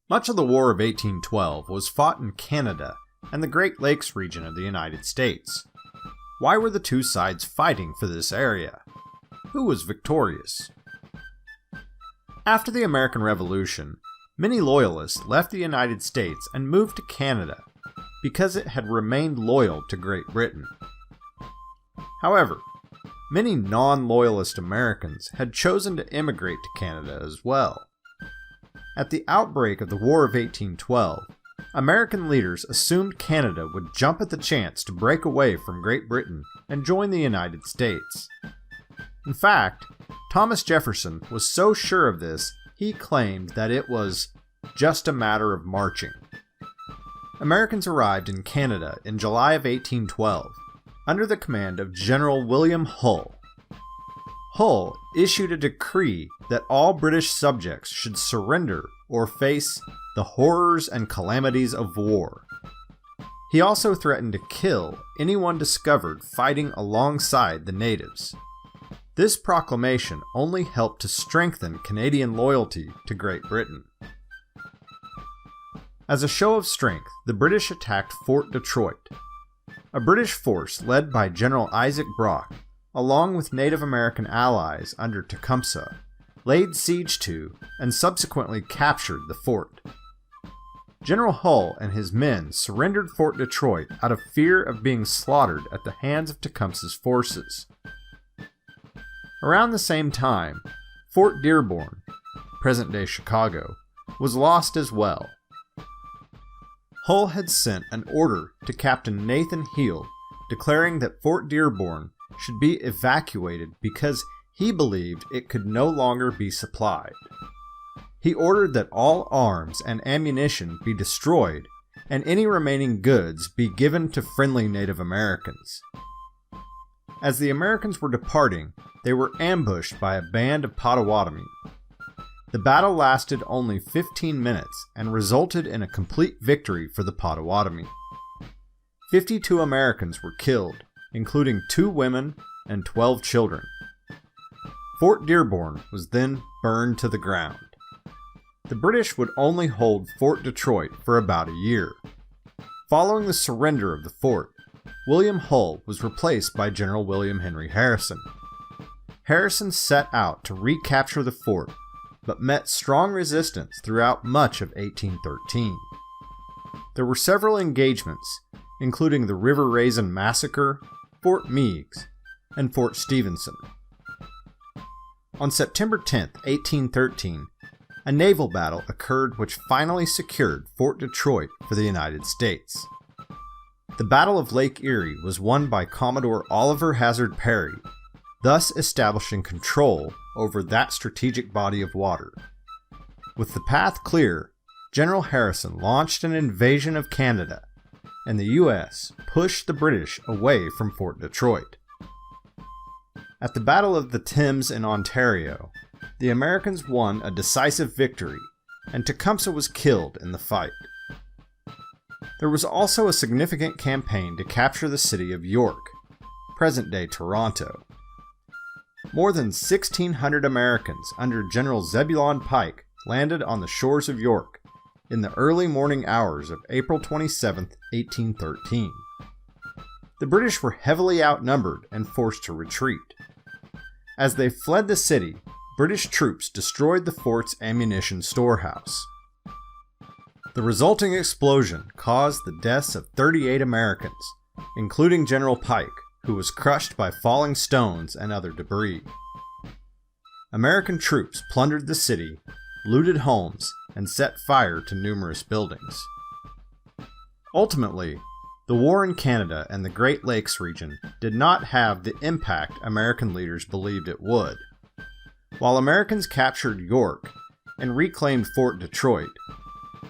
Much of the War of 1812 was fought in Canada and the Great Lakes region of the United States. Why were the two sides fighting for this area? Who was victorious? After the American Revolution, many Loyalists left the United States and moved to Canada because it had remained loyal to Great Britain. However, many non-Loyalist Americans had chosen to immigrate to Canada as well. At the outbreak of the War of 1812, American leaders assumed Canada would jump at the chance to break away from Great Britain and join the United States. In fact, Thomas Jefferson was so sure of this, he claimed that it was just a matter of marching. Americans arrived in Canada in July of 1812, under the command of General William Hull. Hull issued a decree that all British subjects should surrender or face the horrors and calamities of war. He also threatened to kill anyone discovered fighting alongside the natives. This proclamation only helped to strengthen Canadian loyalty to Great Britain. As a show of strength, the British attacked Fort Detroit. A British force led by General Isaac Brock, along with Native American allies under Tecumseh, laid siege to and subsequently captured the fort. General Hull and his men surrendered Fort Detroit out of fear of being slaughtered at the hands of Tecumseh's forces. Around the same time, Fort Dearborn, present-day Chicago, was lost as well. Hull had sent an order to Captain Nathan Heald declaring that Fort Dearborn should be evacuated because he believed it could no longer be supplied. He ordered that all arms and ammunition be destroyed and any remaining goods be given to friendly Native Americans. As the Americans were departing, they were ambushed by a band of Potawatomi. The battle lasted only 15 minutes and resulted in a complete victory for the Potawatomi. 52 Americans were killed, including 2 women and 12 children. Fort Dearborn was then burned to the ground. The British would only hold Fort Detroit for about a year. Following the surrender of the fort, William Hull was replaced by General William Henry Harrison. Harrison set out to recapture the fort, but met strong resistance throughout much of 1813. There were several engagements, including the River Raisin Massacre, Fort Meigs, and Fort Stephenson. On September 10, 1813, a naval battle occurred which finally secured Fort Detroit for the United States. The Battle of Lake Erie was won by Commodore Oliver Hazard Perry, thus establishing control over that strategic body of water. With the path clear, General Harrison launched an invasion of Canada, and the U.S. pushed the British away from Fort Detroit. At the Battle of the Thames in Ontario, the Americans won a decisive victory, and Tecumseh was killed in the fight. There was also a significant campaign to capture the city of York, present-day Toronto. More than 1,600 Americans under General Zebulon Pike landed on the shores of York in the early morning hours of April 27, 1813. The British were heavily outnumbered and forced to retreat. As they fled the city, British troops destroyed the fort's ammunition storehouse. The resulting explosion caused the deaths of 38 Americans, including General Pike, who was crushed by falling stones and other debris. American troops plundered the city, looted homes, and set fire to numerous buildings. Ultimately, the war in Canada and the Great Lakes region did not have the impact American leaders believed it would. While Americans captured York and reclaimed Fort Detroit,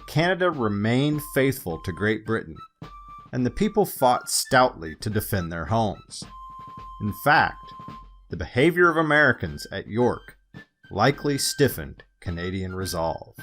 Canada remained faithful to Great Britain, and the people fought stoutly to defend their homes. In fact, the behavior of Americans at York likely stiffened Canadian resolve.